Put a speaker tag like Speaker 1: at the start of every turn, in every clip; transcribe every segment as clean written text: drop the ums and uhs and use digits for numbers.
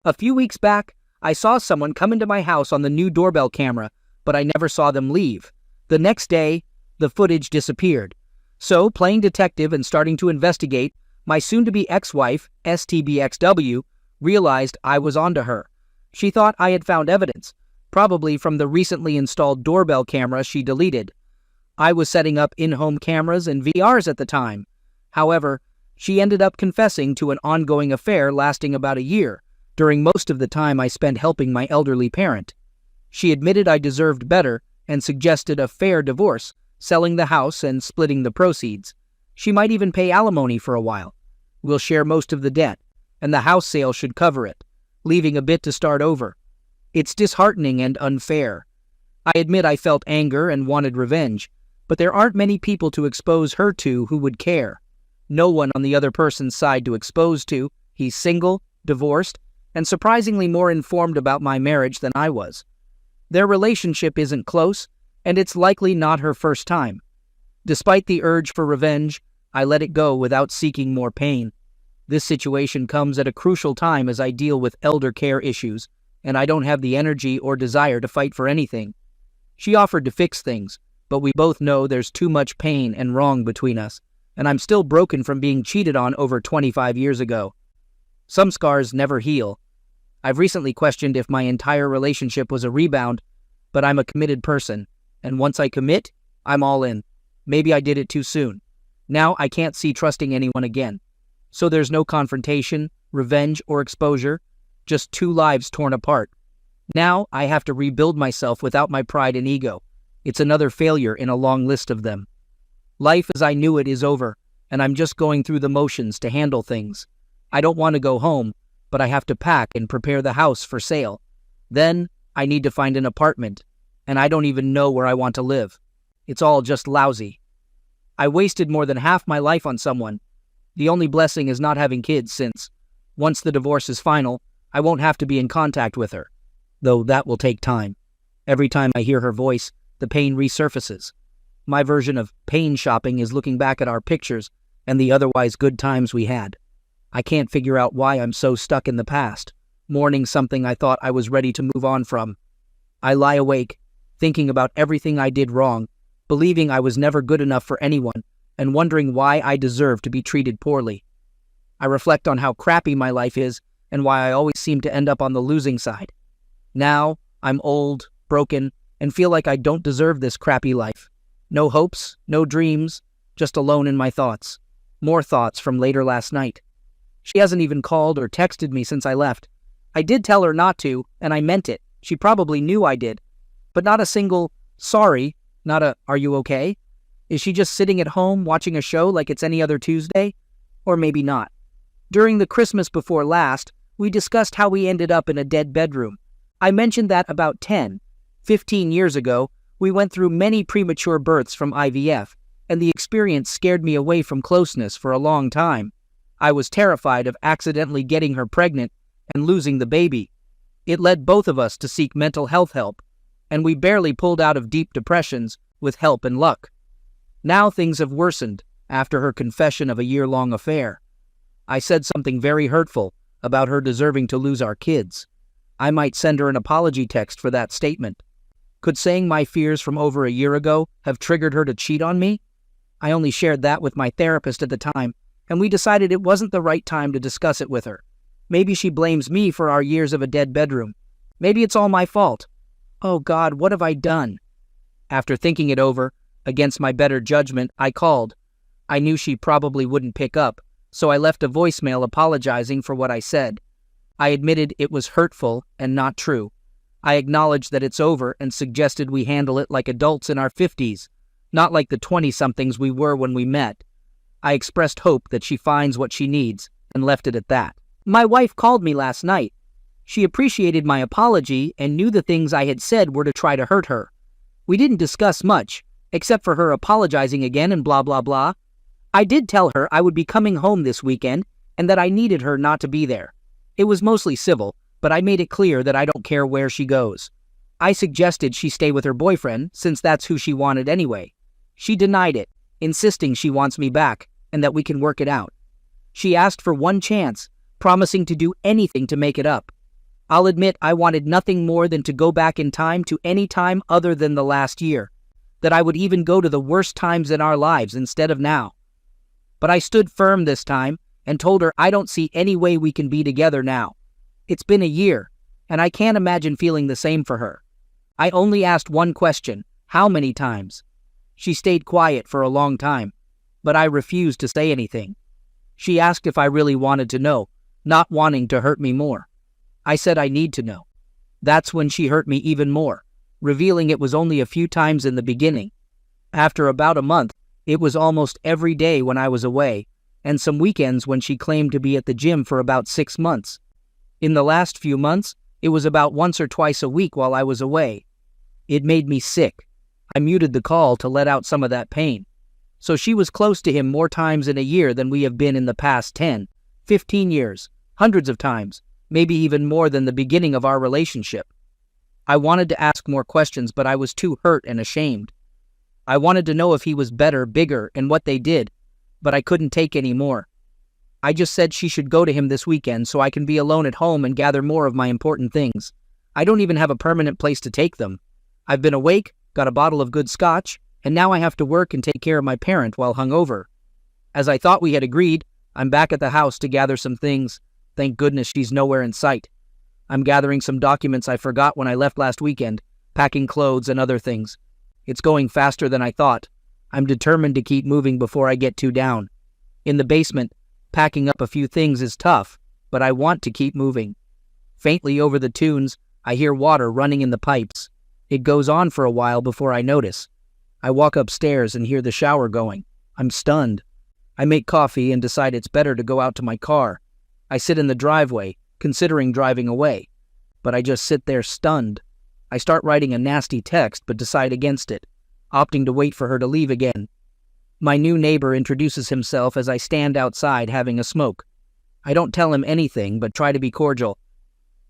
Speaker 1: A few weeks back, I saw someone come into my house on the new doorbell camera, but I never saw them leave. The next day, the footage disappeared. So, playing detective and starting to investigate, my soon-to-be ex-wife, STBXW, realized I was onto her. She thought I had found evidence, probably from the recently installed doorbell camera she deleted. I was setting up in-home cameras and VRs at the time. However, she ended up confessing to an ongoing affair lasting about a year, during most of the time I spent helping my elderly parent. She admitted I deserved better and suggested a fair divorce, selling the house and splitting the proceeds. She might even pay alimony for a while. We'll share most of the debt, and the house sale should cover it, leaving a bit to start over. It's disheartening and unfair. I admit I felt anger and wanted revenge, but there aren't many people to expose her to who would care. No one on the other person's side to expose to. He's single, divorced, and surprisingly more informed about my marriage than I was. Their relationship isn't close, and it's likely not her first time. Despite the urge for revenge, I let it go without seeking more pain. This situation comes at a crucial time as I deal with elder care issues, and I don't have the energy or desire to fight for anything. She offered to fix things, but we both know there's too much pain and wrong between us, and I'm still broken from being cheated on over 25 years ago. Some scars never heal. I've recently questioned if my entire relationship was a rebound, but I'm a committed person, and once I commit, I'm all in. Maybe I did it too soon. Now I can't see trusting anyone again. So there's no confrontation, revenge, or exposure, just two lives torn apart. Now I have to rebuild myself without my pride and ego. It's another failure in a long list of them. Life as I knew it is over, and I'm just going through the motions to handle things. I don't want to go home, but I have to pack and prepare the house for sale. Then I need to find an apartment, and I don't even know where I want to live. It's all just lousy. I wasted more than half my life on someone. The only blessing is not having kids since, once the divorce is final, I won't have to be in contact with her, though that will take time. Every time I hear her voice, the pain resurfaces. My version of pain shopping is looking back at our pictures and the otherwise good times we had. I can't figure out why I'm so stuck in the past, mourning something I thought I was ready to move on from. I lie awake, thinking about everything I did wrong, believing I was never good enough for anyone, and wondering why I deserve to be treated poorly. I reflect on how crappy my life is and why I always seem to end up on the losing side. Now, I'm old, broken, and feel like I don't deserve this crappy life. No hopes, no dreams, just alone in my thoughts. More thoughts from later last night. She hasn't even called or texted me since I left. I did tell her not to, and I meant it. She probably knew I did. But not a single, sorry, not a, are you okay? Is she just sitting at home watching a show like it's any other Tuesday? Or maybe not. During the Christmas before last, we discussed how we ended up in a dead bedroom. I mentioned that about 15 years ago, we went through many premature births from IVF, and the experience scared me away from closeness for a long time. I was terrified of accidentally getting her pregnant and losing the baby. It led both of us to seek mental health help, and we barely pulled out of deep depressions with help and luck. Now things have worsened after her confession of a year-long affair. I said something very hurtful about her deserving to lose our kids. I might send her an apology text for that statement. Could saying my fears from over a year ago have triggered her to cheat on me? I only shared that with my therapist at the time, and we decided it wasn't the right time to discuss it with her. Maybe she blames me for our years of a dead bedroom. Maybe it's all my fault. Oh God, what have I done? After thinking it over, against my better judgment, I called. I knew she probably wouldn't pick up, so I left a voicemail apologizing for what I said. I admitted it was hurtful and not true. I acknowledged that it's over and suggested we handle it like adults in our 50s, not like the 20-somethings we were when we met. I expressed hope that she finds what she needs and left it at that. My wife called me last night. She appreciated my apology and knew the things I had said were to try to hurt her. We didn't discuss much, except for her apologizing again and blah blah blah. I did tell her I would be coming home this weekend and that I needed her not to be there. It was mostly civil, but I made it clear that I don't care where she goes. I suggested she stay with her boyfriend, since that's who she wanted anyway. She denied it, insisting she wants me back and that we can work it out. She asked for one chance, promising to do anything to make it up. I'll admit I wanted nothing more than to go back in time to any time other than the last year, that I would even go to the worst times in our lives instead of now. But I stood firm this time and told her I don't see any way we can be together now. It's been a year, and I can't imagine feeling the same for her. I only asked one question: how many times? She stayed quiet for a long time, but I refused to say anything. She asked if I really wanted to know, not wanting to hurt me more. I said I need to know. That's when she hurt me even more, revealing it was only a few times in the beginning. After about a month, it was almost every day when I was away, and some weekends when she claimed to be at the gym for about 6 months. In the last few months, it was about once or twice a week while I was away. It made me sick. I muted the call to let out some of that pain. So she was close to him more times in a year than we have been in the past 10, 15 years, hundreds of times, maybe even more than the beginning of our relationship. I wanted to ask more questions, but I was too hurt and ashamed. I wanted to know if he was better, bigger, and what they did, but I couldn't take any more. I just said she should go to him this weekend so I can be alone at home and gather more of my important things. I don't even have a permanent place to take them. I've been awake, got a bottle of good scotch, and now I have to work and take care of my parent while hungover. As I thought we had agreed, I'm back at the house to gather some things. Thank goodness she's nowhere in sight. I'm gathering some documents I forgot when I left last weekend, packing clothes and other things. It's going faster than I thought. I'm determined to keep moving before I get too down. In the basement, packing up a few things is tough, but I want to keep moving. Faintly over the tunes, I hear water running in the pipes. It goes on for a while before I notice. I walk upstairs and hear the shower going. I'm stunned. I make coffee and decide it's better to go out to my car. I sit in the driveway, considering driving away, but I just sit there stunned. I start writing a nasty text but decide against it, opting to wait for her to leave again. My new neighbor introduces himself as I stand outside having a smoke. I don't tell him anything but try to be cordial.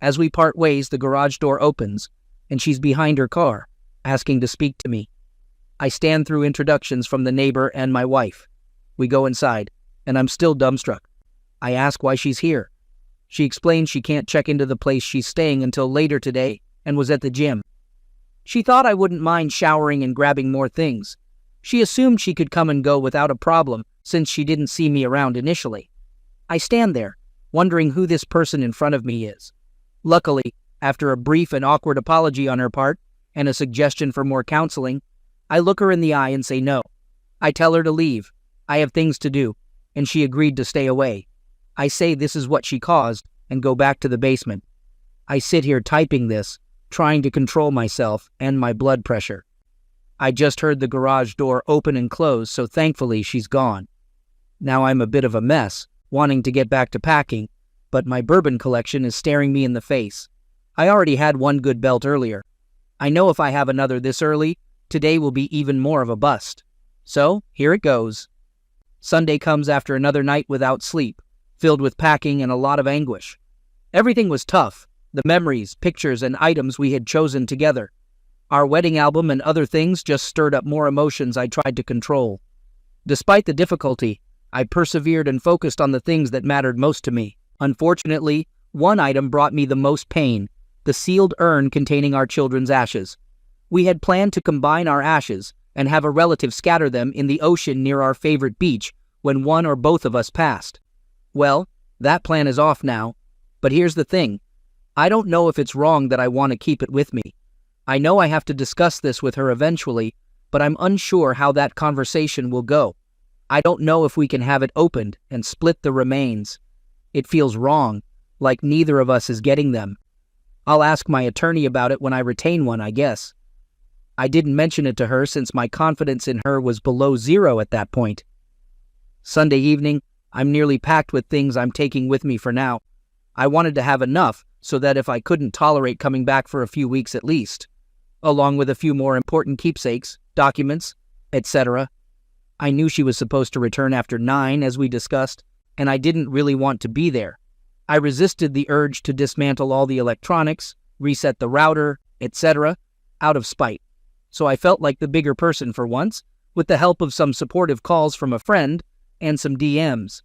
Speaker 1: As we part ways, the garage door opens, and she's behind her car, asking to speak to me. I stand through introductions from the neighbor and my wife. We go inside, and I'm still dumbstruck. I ask why she's here. She explains she can't check into the place she's staying until later today and was at the gym. She thought I wouldn't mind showering and grabbing more things. She assumed she could come and go without a problem since she didn't see me around initially. I stand there, wondering who this person in front of me is. Luckily, after a brief and awkward apology on her part and a suggestion for more counseling, I look her in the eye and say no. I tell her to leave. I have things to do, and she agreed to stay away. I say this is what she caused and go back to the basement. I sit here typing this, trying to control myself and my blood pressure. I just heard the garage door open and close, so thankfully she's gone. Now I'm a bit of a mess, wanting to get back to packing, but my bourbon collection is staring me in the face. I already had one good belt earlier. I know if I have another this early, today will be even more of a bust. So, here it goes. Sunday comes after another night without sleep, filled with packing and a lot of anguish. Everything was tough, the memories, pictures, and items we had chosen together. Our wedding album and other things just stirred up more emotions I tried to control. Despite the difficulty, I persevered and focused on the things that mattered most to me. Unfortunately, one item brought me the most pain, the sealed urn containing our children's ashes. We had planned to combine our ashes and have a relative scatter them in the ocean near our favorite beach when one or both of us passed. Well, that plan is off now, but here's the thing. I don't know if it's wrong that I want to keep it with me. I know I have to discuss this with her eventually, but I'm unsure how that conversation will go. I don't know if we can have it opened and split the remains. It feels wrong, like neither of us is getting them. I'll ask my attorney about it when I retain one, I guess. I didn't mention it to her since my confidence in her was below zero at that point. Sunday evening, I'm nearly packed with things I'm taking with me for now. I wanted to have enough so that if I couldn't tolerate coming back for a few weeks at least, along with a few more important keepsakes, documents, etc. I knew she was supposed to return after 9, as we discussed, and I didn't really want to be there. I resisted the urge to dismantle all the electronics, reset the router, etc., out of spite. So I felt like the bigger person for once, with the help of some supportive calls from a friend and some DMs.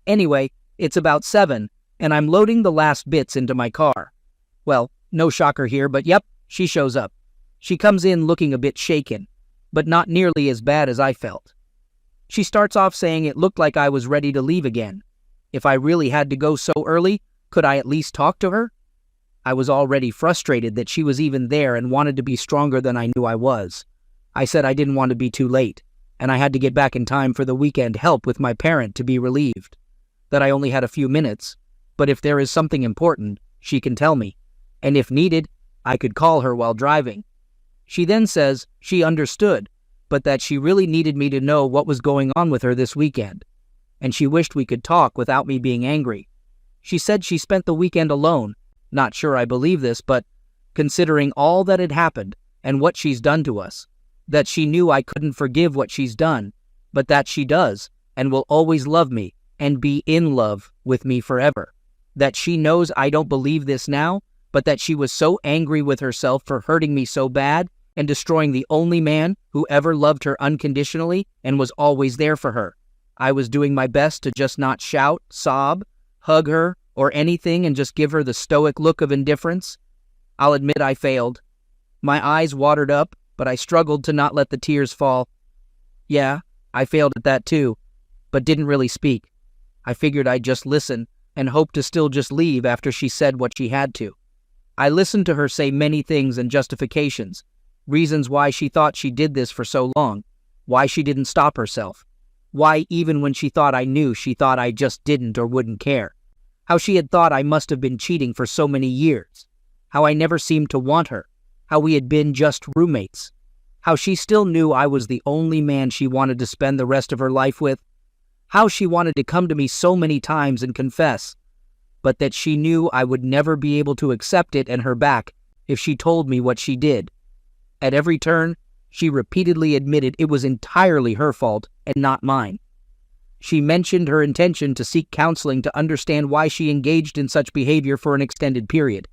Speaker 1: Anyway, it's about 7, and I'm loading the last bits into my car. Well, no shocker here, but yep, she shows up. She comes in looking a bit shaken, but not nearly as bad as I felt. She starts off saying it looked like I was ready to leave again. If I really had to go so early, could I at least talk to her? I was already frustrated that she was even there and wanted to be stronger than I knew I was. I said I didn't want to be too late, and I had to get back in time for the weekend help with my parent to be relieved. That I only had a few minutes, but if there is something important, she can tell me, and if needed, I could call her while driving. She then says she understood, but that she really needed me to know what was going on with her this weekend, and she wished we could talk without me being angry. She said she spent the weekend alone. Not sure I believe this, but considering all that had happened and what she's done to us, that she knew I couldn't forgive what she's done, but that she does and will always love me and be in love with me forever. That she knows I don't believe this now, but that she was so angry with herself for hurting me so bad and destroying the only man who ever loved her unconditionally and was always there for her. I was doing my best to just not shout, sob, hug her, or anything and just give her the stoic look of indifference. I'll admit I failed. My eyes watered up, but I struggled to not let the tears fall. Yeah, I failed at that too, but didn't really speak. I figured I'd just listen and hope to still just leave after she said what she had to. I listened to her say many things and justifications, reasons why she thought she did this for so long, why she didn't stop herself, why even when she thought I knew, she thought I just didn't or wouldn't care, how she had thought I must have been cheating for so many years, how I never seemed to want her, how we had been just roommates, how she still knew I was the only man she wanted to spend the rest of her life with, how she wanted to come to me so many times and confess, but that she knew I would never be able to accept it and her back if she told me what she did. At every turn, she repeatedly admitted it was entirely her fault and not mine. She mentioned her intention to seek counseling to understand why she engaged in such behavior for an extended period.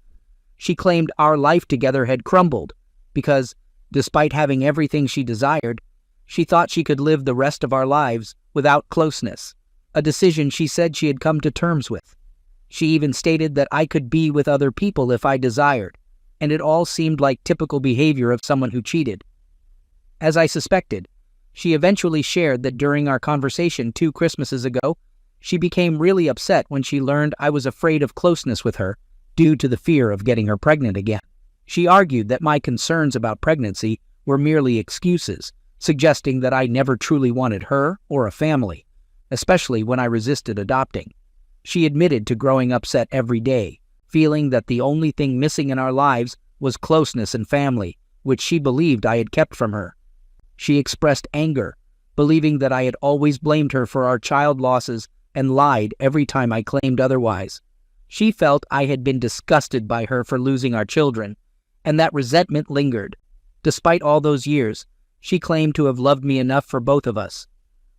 Speaker 1: She claimed our life together had crumbled because, despite having everything she desired, she thought she could live the rest of our lives without closeness, a decision she said she had come to terms with. She even stated that I could be with other people if I desired, and it all seemed like typical behavior of someone who cheated. As I suspected, she eventually shared that during our conversation 2 Christmases ago, she became really upset when she learned I was afraid of closeness with her due to the fear of getting her pregnant again. She argued that my concerns about pregnancy were merely excuses, suggesting that I never truly wanted her or a family, especially when I resisted adopting. She admitted to growing upset every day, feeling that the only thing missing in our lives was closeness and family, which she believed I had kept from her. She expressed anger, believing that I had always blamed her for our child losses and lied every time I claimed otherwise. She felt I had been disgusted by her for losing our children, and that resentment lingered. Despite all those years, she claimed to have loved me enough for both of us.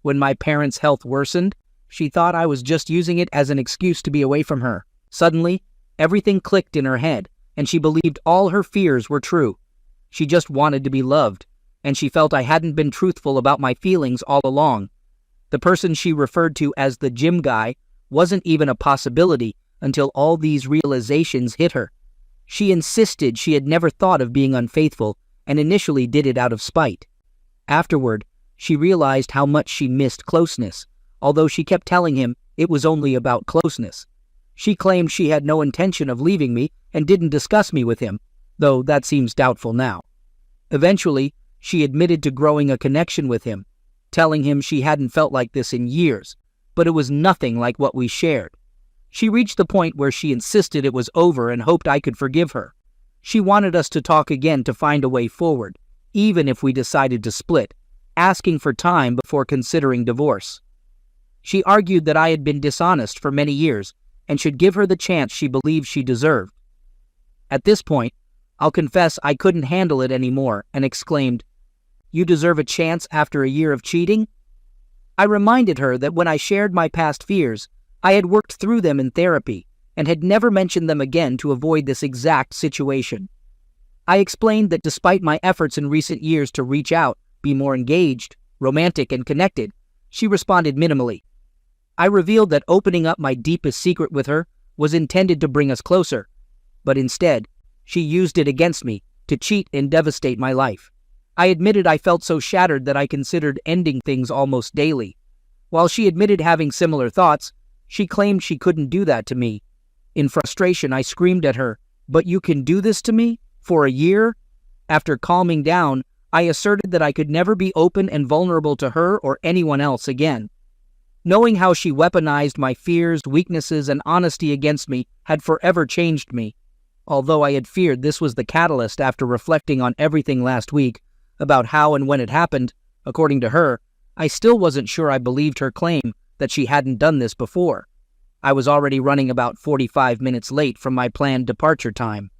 Speaker 1: When my parents' health worsened, she thought I was just using it as an excuse to be away from her. Suddenly, everything clicked in her head, and she believed all her fears were true. She just wanted to be loved, and she felt I hadn't been truthful about my feelings all along. The person she referred to as the gym guy wasn't even a possibility until all these realizations hit her. She insisted she had never thought of being unfaithful and initially did it out of spite. Afterward, she realized how much she missed closeness, although she kept telling him it was only about closeness. She claimed she had no intention of leaving me and didn't discuss me with him, though that seems doubtful now. Eventually, she admitted to growing a connection with him, telling him she hadn't felt like this in years, but it was nothing like what we shared. She reached the point where she insisted it was over and hoped I could forgive her. She wanted us to talk again to find a way forward, even if we decided to split, asking for time before considering divorce. She argued that I had been dishonest for many years and should give her the chance she believed she deserved. At this point, I'll confess I couldn't handle it anymore and exclaimed, "You deserve a chance after a year of cheating?" I reminded her that when I shared my past fears, I had worked through them in therapy and had never mentioned them again to avoid this exact situation. I explained that despite my efforts in recent years to reach out, be more engaged, romantic, and connected, she responded minimally. I revealed that opening up my deepest secret with her was intended to bring us closer. but instead, she used it against me to cheat and devastate my life. I admitted I felt so shattered that I considered ending things almost daily. While she admitted having similar thoughts, she claimed she couldn't do that to me. In frustration, I screamed at her, "But you can do this to me? For a year?" After calming down, I asserted that I could never be open and vulnerable to her or anyone else again. Knowing how she weaponized my fears, weaknesses, and honesty against me had forever changed me. Although I had feared this was the catalyst after reflecting on everything last week about how and when it happened, according to her, I still wasn't sure I believed her claim that she hadn't done this before. I was already running about 45 minutes late from my planned departure time.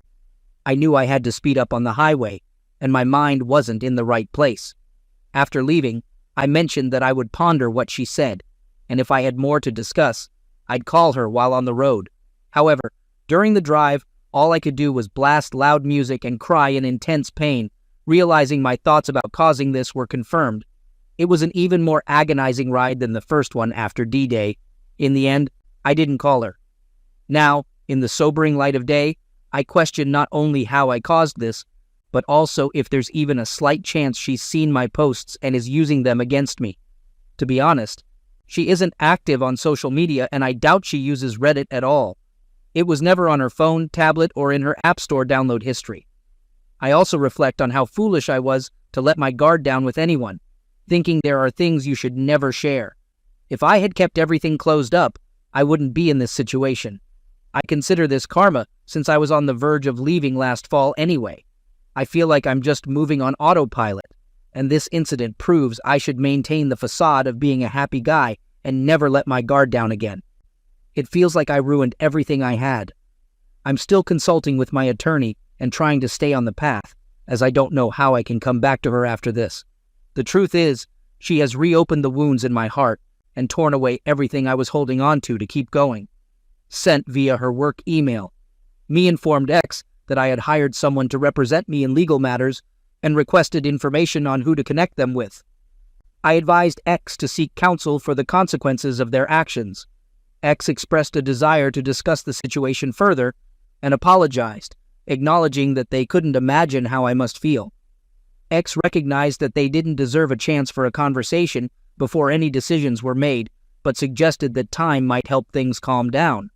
Speaker 1: I knew I had to speed up on the highway, and my mind wasn't in the right place. After leaving, I mentioned that I would ponder what she said, and if I had more to discuss, I'd call her while on the road. However, during the drive, all I could do was blast loud music and cry in intense pain, realizing my thoughts about causing this were confirmed. It was an even more agonizing ride than the first one after D-Day. In the end, I didn't call her. Now, in the sobering light of day, I question not only how I caused this, but also if there's even a slight chance she's seen my posts and is using them against me. To be honest, she isn't active on social media, and I doubt she uses Reddit at all. It was never on her phone, tablet, or in her App Store download history. I also reflect on how foolish I was to let my guard down with anyone, thinking there are things you should never share. If I had kept everything closed up, I wouldn't be in this situation. I consider this karma since I was on the verge of leaving last fall anyway. I feel like I'm just moving on autopilot, and this incident proves I should maintain the facade of being a happy guy and never let my guard down again. It feels like I ruined everything I had. I'm still consulting with my attorney and trying to stay on the path, as I don't know how I can come back to her after this. The truth is, she has reopened the wounds in my heart and torn away everything I was holding on to keep going. Sent via her work email. Me informed X that I had hired someone to represent me in legal matters and requested information on who to connect them with. I advised X to seek counsel for the consequences of their actions. X expressed a desire to discuss the situation further and apologized, acknowledging that they couldn't imagine how I must feel. X recognized that they didn't deserve a chance for a conversation before any decisions were made, but suggested that time might help things calm down.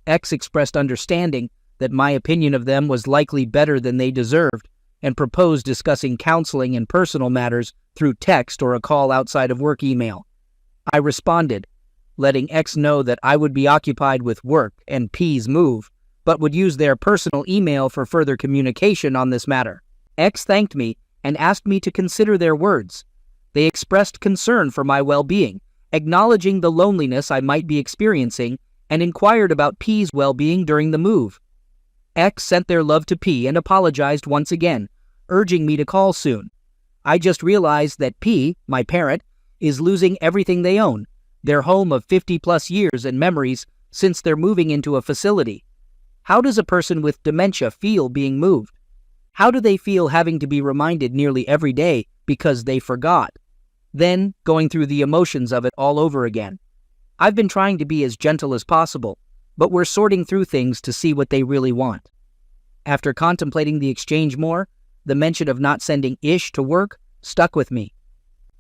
Speaker 1: X expressed understanding that my opinion of them was likely better than they deserved, and proposed discussing counseling and personal matters through text or a call outside of work email. I responded, letting X know that I would be occupied with work and P's move, but would use their personal email for further communication on this matter. X thanked me and asked me to consider their words. They expressed concern for my well-being, acknowledging the loneliness I might be experiencing, and inquired about P's well-being during the move. X sent their love to P and apologized once again, urging me to call soon. I just realized that P, my parent, is losing everything they own, their home of 50-plus years and memories since they're moving into a facility. How does a person with dementia feel being moved? How do they feel having to be reminded nearly every day because they forgot? Then going through the emotions of it all over again. I've been trying to be as gentle as possible, but we're sorting through things to see what they really want. After contemplating the exchange more, the mention of not sending Ish to work stuck with me.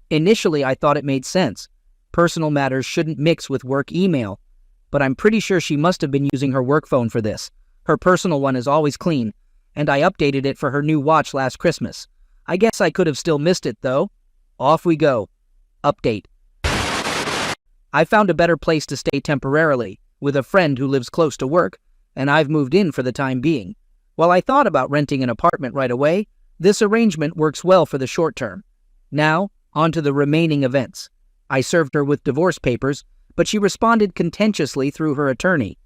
Speaker 1: Initially, I thought it made sense. Personal matters shouldn't mix with work email, but I'm pretty sure she must have been using her work phone for this. Her personal one is always clean, and I updated it for her new watch last Christmas. I guess I could have still missed it, though. Off we go. Update. I found a better place to stay temporarily, with a friend who lives close to work, and I've moved in for the time being. While I thought about renting an apartment right away, this arrangement works well for the short term. Now, on to the remaining events. I served her with divorce papers, but she responded contentiously through her attorney.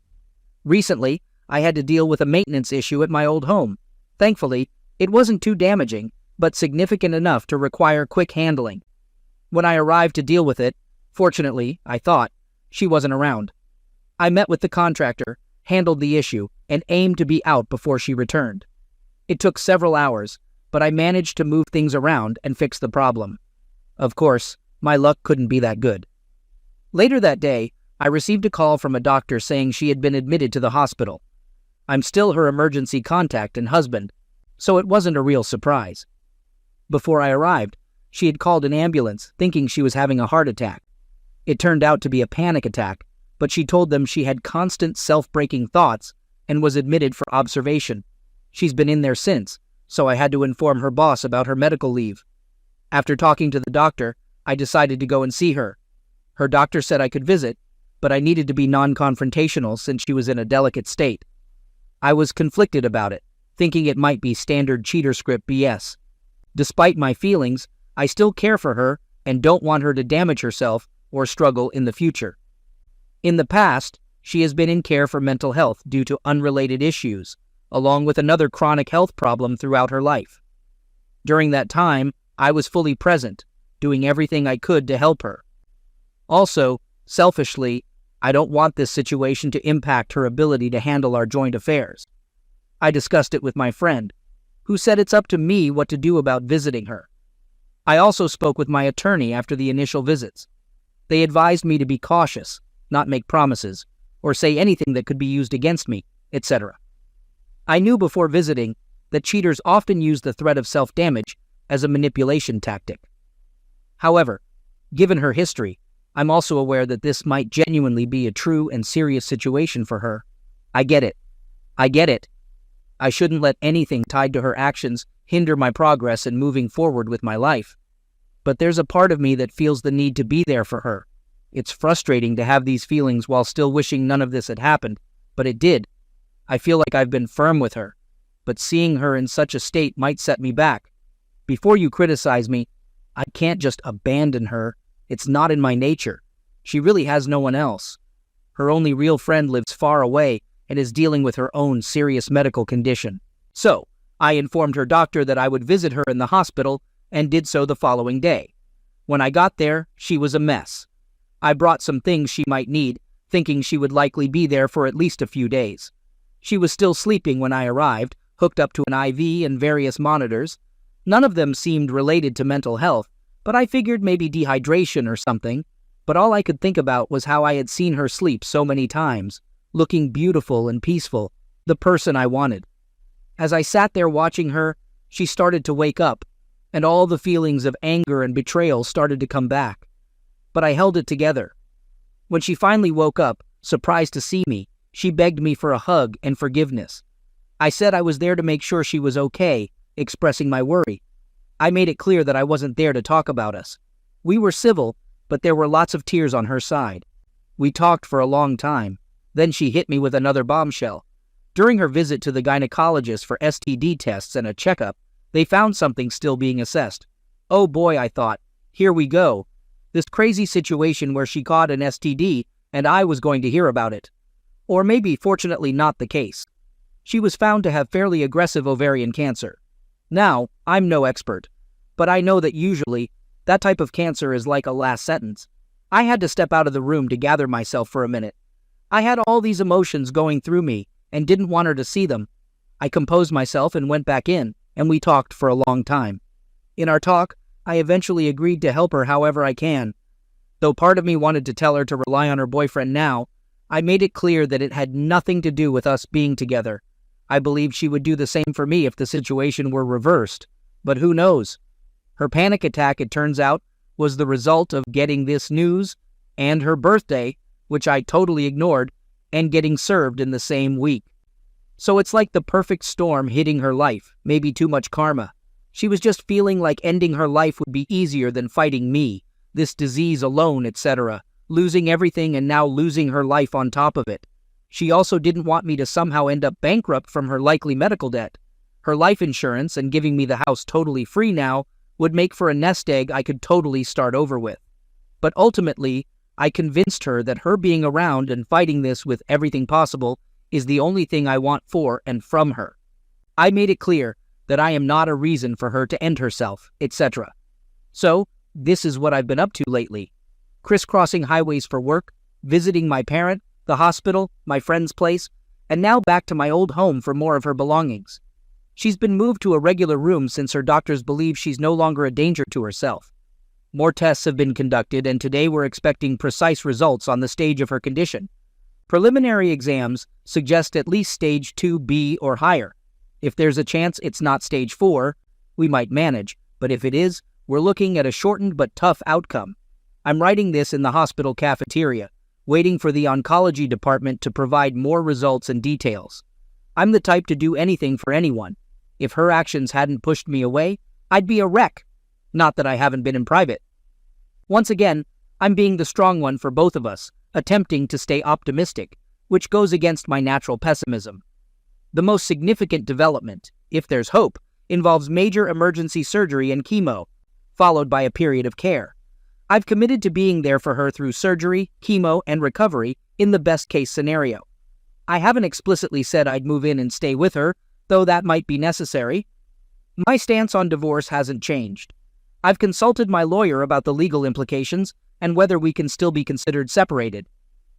Speaker 1: Recently, I had to deal with a maintenance issue at my old home. Thankfully, it wasn't too damaging, but significant enough to require quick handling. When I arrived to deal with it, fortunately, I thought, she wasn't around. I met with the contractor, handled the issue, and aimed to be out before she returned. It took several hours, but I managed to move things around and fix the problem. Of course, my luck couldn't be that good. Later that day, I received a call from a doctor saying she had been admitted to the hospital. I'm still her emergency contact and husband, so it wasn't a real surprise. Before I arrived, she had called an ambulance thinking she was having a heart attack. It turned out to be a panic attack, but she told them she had constant self-breaking thoughts and was admitted for observation. She's been in there since, so I had to inform her boss about her medical leave. After talking to the doctor, I decided to go and see her. Her doctor said I could visit, but I needed to be non-confrontational since she was in a delicate state. I was conflicted about it, thinking it might be standard cheater script BS. Despite my feelings, I still care for her and don't want her to damage herself or struggle in the future. In the past, she has been in care for mental health due to unrelated issues, along with another chronic health problem throughout her life. During that time, I was fully present, doing everything I could to help her. Also, selfishly, I don't want this situation to impact her ability to handle our joint affairs. I discussed it with my friend, who said it's up to me what to do about visiting her. I also spoke with my attorney after the initial visits. They advised me to be cautious, not make promises, or say anything that could be used against me, etc. I knew before visiting that cheaters often use the threat of self-damage as a manipulation tactic. However, given her history, I'm also aware that this might genuinely be a true and serious situation for her. I get it. I shouldn't let anything tied to her actions hinder my progress in moving forward with my life. But there's a part of me that feels the need to be there for her. It's frustrating to have these feelings while still wishing none of this had happened, but it did. I feel like I've been firm with her, but seeing her in such a state might set me back. Before you criticize me, I can't just abandon her. It's not in my nature. She really has no one else. Her only real friend lives far away and is dealing with her own serious medical condition. So, I informed her doctor that I would visit her in the hospital and did so the following day. When I got there, she was a mess. I brought some things she might need, thinking she would likely be there for at least a few days. She was still sleeping when I arrived, hooked up to an IV and various monitors. None of them seemed related to mental health, but I figured maybe dehydration or something. But all I could think about was how I had seen her sleep so many times, looking beautiful and peaceful, the person I wanted. As I sat there watching her, she started to wake up, and all the feelings of anger and betrayal started to come back. But I held it together. When she finally woke up, surprised to see me, she begged me for a hug and forgiveness. I said I was there to make sure she was okay, expressing my worry. I made it clear that I wasn't there to talk about us. We were civil, but there were lots of tears on her side. We talked for a long time. Then she hit me with another bombshell. During her visit to the gynecologist for STD tests and a checkup, they found something still being assessed. Oh boy, I thought, here we go. This crazy situation where she caught an STD and I was going to hear about it. Or maybe, fortunately, not the case. She was found to have fairly aggressive ovarian cancer. Now, I'm no expert, but I know that usually that type of cancer is like a last sentence. I had to step out of the room to gather myself for a minute. I had all these emotions going through me and didn't want her to see them. I composed myself and went back in, and we talked for a long time. In our talk, I eventually agreed to help her however I can. Though part of me wanted to tell her to rely on her boyfriend now, I made it clear that it had nothing to do with us being together. I believed she would do the same for me if the situation were reversed. But who knows? Her panic attack, it turns out, was the result of getting this news and her birthday, which I totally ignored, and getting served in the same week. So it's like the perfect storm hitting her life, maybe too much karma. She was just feeling like ending her life would be easier than fighting me, this disease alone, etc., losing everything and now losing her life on top of it. She also didn't want me to somehow end up bankrupt from her likely medical debt. Her life insurance and giving me the house totally free now would make for a nest egg I could totally start over with. But ultimately, I convinced her that her being around and fighting this with everything possible is the only thing I want for and from her. I made it clear that I am not a reason for her to end herself, etc. So, this is what I've been up to lately. Crisscrossing highways for work, visiting my parent, the hospital, my friend's place, and now back to my old home for more of her belongings. She's been moved to a regular room since her doctors believe she's no longer a danger to herself. More tests have been conducted, and today we're expecting precise results on the stage of her condition. Preliminary exams suggest at least stage 2B or higher. If there's a chance it's not stage 4, we might manage, but if it is, we're looking at a shortened but tough outcome. I'm writing this in the hospital cafeteria, waiting for the oncology department to provide more results and details. I'm the type to do anything for anyone. If her actions hadn't pushed me away, I'd be a wreck. Not that I haven't been in private. Once again, I'm being the strong one for both of us, attempting to stay optimistic, which goes against my natural pessimism. The most significant development, if there's hope, involves major emergency surgery and chemo, followed by a period of care. I've committed to being there for her through surgery, chemo, and recovery in the best-case scenario. I haven't explicitly said I'd move in and stay with her, though that might be necessary. My stance on divorce hasn't changed. I've consulted my lawyer about the legal implications and whether we can still be considered separated.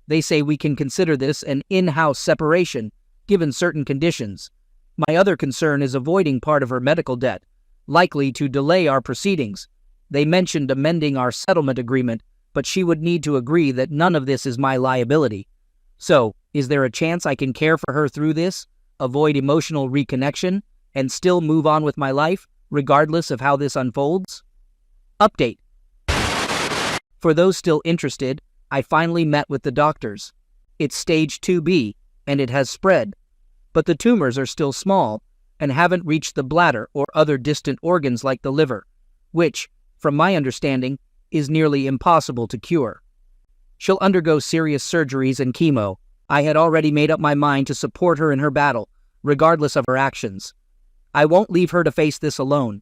Speaker 1: They say we can consider this an in-house separation, given certain conditions. My other concern is avoiding part of her medical debt, likely to delay our proceedings. They mentioned amending our settlement agreement, but she would need to agree that none of this is my liability. So, is there a chance I can care for her through this, avoid emotional reconnection, and still move on with my life, regardless of how this unfolds? Update. For those still interested, I finally met with the doctors. It's stage 2B, and it has spread, but the tumors are still small and haven't reached the bladder or other distant organs like the liver, which, from my understanding, is nearly impossible to cure. She'll undergo serious surgeries and chemo. I had already made up my mind to support her in her battle, regardless of her actions. I won't leave her to face this alone.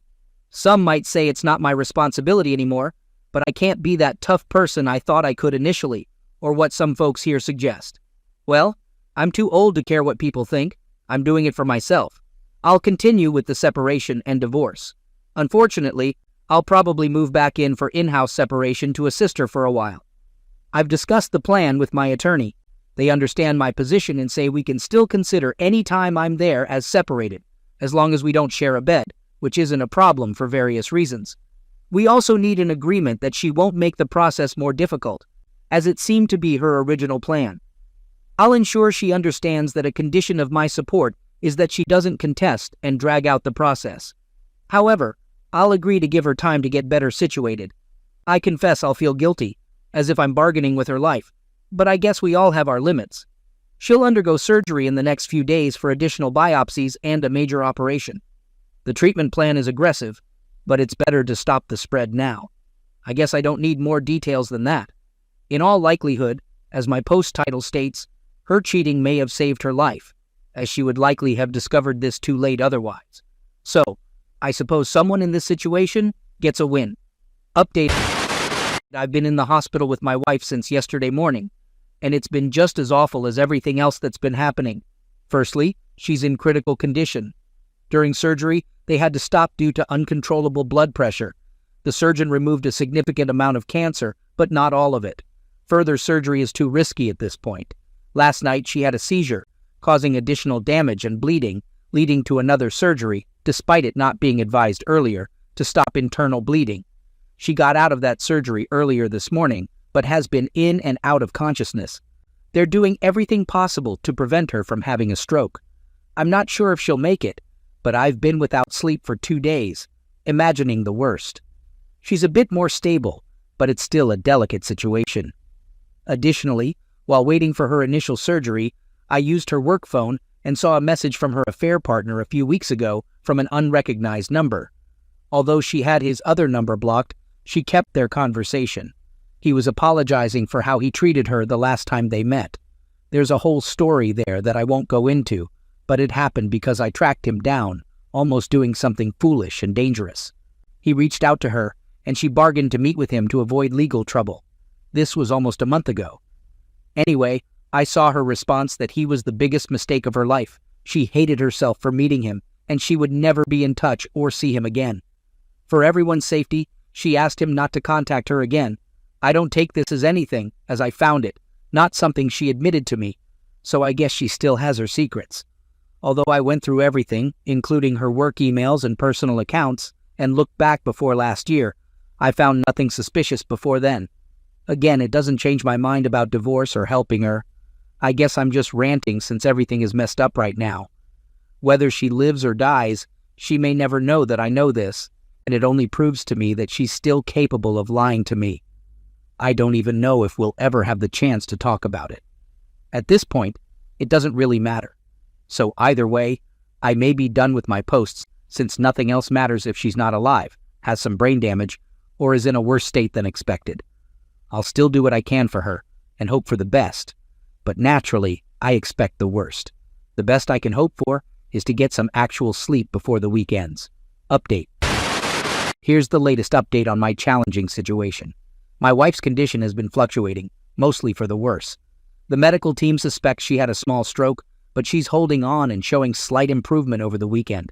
Speaker 1: Some might say it's not my responsibility anymore, but I can't be that tough person I thought I could initially, or what some folks here suggest. Well, I'm too old to care what people think. I'm doing it for myself. I'll continue with the separation and divorce. Unfortunately, I'll probably move back in for in-house separation to assist her for a while. I've discussed the plan with my attorney. They understand my position and say we can still consider any time I'm there as separated, as long as we don't share a bed, which isn't a problem for various reasons. We also need an agreement that she won't make the process more difficult, as it seemed to be her original plan. I'll ensure she understands that a condition of my support is that she doesn't contest and drag out the process. However, I'll agree to give her time to get better situated. I confess I'll feel guilty, as if I'm bargaining with her life, but I guess we all have our limits. She'll undergo surgery in the next few days for additional biopsies and a major operation. The treatment plan is aggressive, but it's better to stop the spread now. I guess I don't need more details than that. In all likelihood, as my post title states, her cheating may have saved her life, as she would likely have discovered this too late otherwise. So, I suppose someone in this situation gets a win. Update. I've been in the hospital with my wife since yesterday morning, and it's been just as awful as everything else that's been happening. Firstly, she's in critical condition. During surgery, they had to stop due to uncontrollable blood pressure. The surgeon removed a significant amount of cancer, but not all of it. Further surgery is too risky at this point. Last night, she had a seizure, causing additional damage and bleeding, leading to another surgery, despite it not being advised earlier, to stop internal bleeding. She got out of that surgery earlier this morning, but has been in and out of consciousness. They're doing everything possible to prevent her from having a stroke. I'm not sure if she'll make it, but I've been without sleep for 2 days, imagining the worst. She's a bit more stable, but it's still a delicate situation. Additionally, while waiting for her initial surgery, I used her work phone and saw a message from her affair partner a few weeks ago from an unrecognized number. Although she had his other number blocked, she kept their conversation. He was apologizing for how he treated her the last time they met. There's a whole story there that I won't go into, but it happened because I tracked him down, almost doing something foolish and dangerous. He reached out to her, and she bargained to meet with him to avoid legal trouble. This was almost a month ago. Anyway, I saw her response that he was the biggest mistake of her life. She hated herself for meeting him, and she would never be in touch or see him again. For everyone's safety, she asked him not to contact her again. I don't take this as anything, as I found it, not something she admitted to me, so I guess she still has her secrets. Although I went through everything, including her work emails and personal accounts, and looked back before last year, I found nothing suspicious before then. Again, it doesn't change my mind about divorce or helping her. I guess I'm just ranting since everything is messed up right now. Whether she lives or dies, she may never know that I know this, and it only proves to me that she's still capable of lying to me. I don't even know if we'll ever have the chance to talk about it. At this point, it doesn't really matter. So either way, I may be done with my posts since nothing else matters if she's not alive, has some brain damage, or is in a worse state than expected. I'll still do what I can for her and hope for the best, but naturally, I expect the worst. The best I can hope for is to get some actual sleep before the week ends. Update. Here's the latest update on my challenging situation. My wife's condition has been fluctuating, mostly for the worse. The medical team suspects she had a small stroke, but she's holding on and showing slight improvement over the weekend.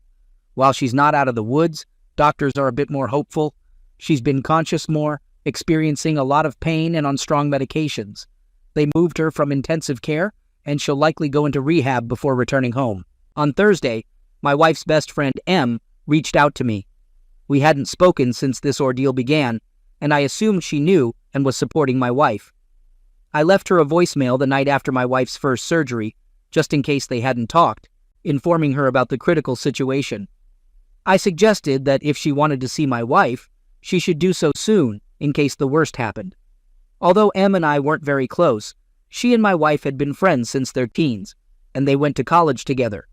Speaker 1: While she's not out of the woods, doctors are a bit more hopeful. She's been conscious more, experiencing a lot of pain and on strong medications. They moved her from intensive care, and she'll likely go into rehab before returning home. On Thursday, my wife's best friend, M, reached out to me. We hadn't spoken since this ordeal began, and I assumed she knew and was supporting my wife. I left her a voicemail the night after my wife's first surgery, just in case they hadn't talked, informing her about the critical situation. I suggested that if she wanted to see my wife, she should do so soon, in case the worst happened. Although M and I weren't very close, she and my wife had been friends since their teens, and they went to college together.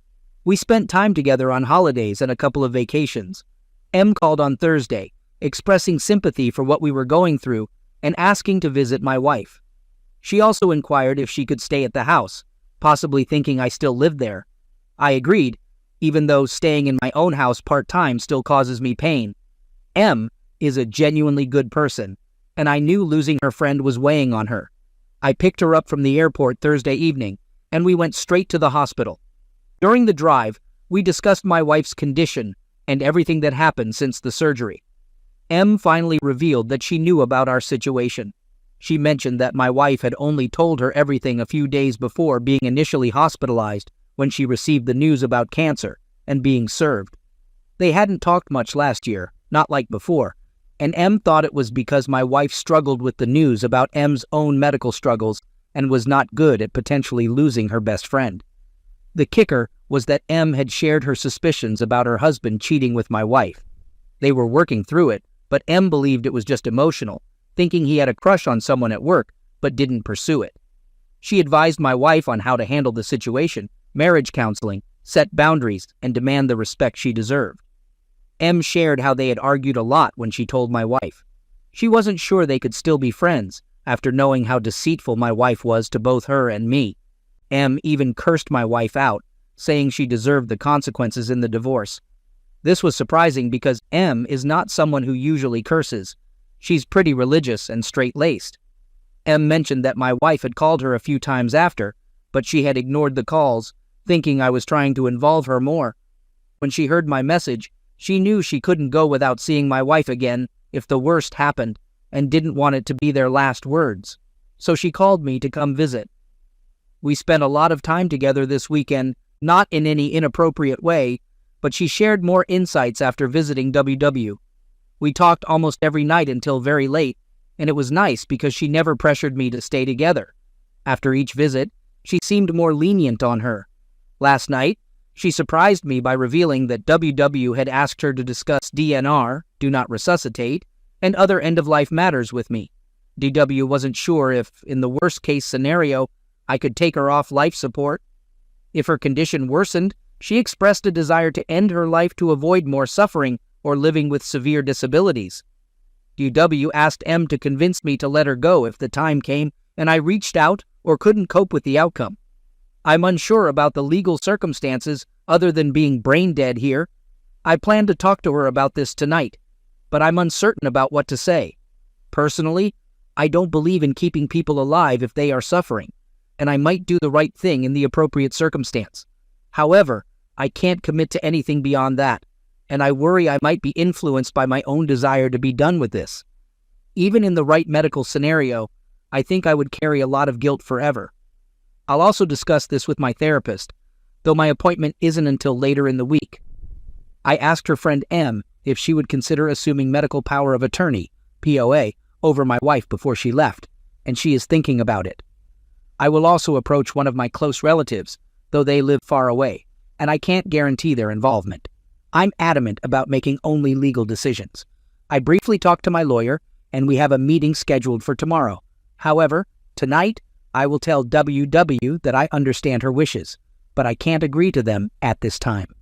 Speaker 1: We spent time together on holidays and a couple of vacations. M called on Thursday, expressing sympathy for what we were going through and asking to visit my wife. She also inquired if she could stay at the house, possibly thinking I still lived there. I agreed, even though staying in my own house part-time still causes me pain. M is a genuinely good person, and I knew losing her friend was weighing on her. I picked her up from the airport Thursday evening, and we went straight to the hospital. During the drive, we discussed my wife's condition and everything that happened since the surgery. M finally revealed that she knew about our situation. She mentioned that my wife had only told her everything a few days before being initially hospitalized when she received the news about cancer and being served. They hadn't talked much last year, not like before, and M thought it was because my wife struggled with the news about M's own medical struggles and was not good at potentially losing her best friend. The kicker was that M had shared her suspicions about her husband cheating with my wife. They were working through it, but M believed it was just emotional, thinking he had a crush on someone at work, but didn't pursue it. She advised my wife on how to handle the situation, marriage counseling, set boundaries, and demand the respect she deserved. M shared how they had argued a lot when she told my wife. She wasn't sure they could still be friends after knowing how deceitful my wife was to both her and me. M even cursed my wife out, saying she deserved the consequences in the divorce. This was surprising because M is not someone who usually curses. She's pretty religious and straight-laced. M mentioned that my wife had called her a few times after, but she had ignored the calls, thinking I was trying to involve her more. When she heard my message, she knew she couldn't go without seeing my wife again if the worst happened, and didn't want it to be their last words. So she called me to come visit. We spent a lot of time together this weekend, not in any inappropriate way, but she shared more insights after visiting WW. We talked almost every night until very late, and it was nice because she never pressured me to stay together. After each visit, she seemed more lenient on her. Last night, she surprised me by revealing that WW had asked her to discuss DNR, do not resuscitate, and other end-of-life matters with me. DW wasn't sure if, in the worst-case scenario, I could take her off life support. If her condition worsened, she expressed a desire to end her life to avoid more suffering or living with severe disabilities. DW asked M to convince me to let her go if the time came and I reached out or couldn't cope with the outcome. I'm unsure about the legal circumstances other than being brain dead here. I plan to talk to her about this tonight, but I'm uncertain about what to say. Personally, I don't believe in keeping people alive if they are suffering, and I might do the right thing in the appropriate circumstance. However, I can't commit to anything beyond that, and I worry I might be influenced by my own desire to be done with this. Even in the right medical scenario, I think I would carry a lot of guilt forever. I'll also discuss this with my therapist, though my appointment isn't until later in the week. I asked her friend M if she would consider assuming medical power of attorney, POA, over my wife before she left, and she is thinking about it. I will also approach one of my close relatives, though they live far away, and I can't guarantee their involvement. I'm adamant about making only legal decisions. I briefly talked to my lawyer, and we have a meeting scheduled for tomorrow. However, tonight, I will tell WW that I understand her wishes, but I can't agree to them at this time.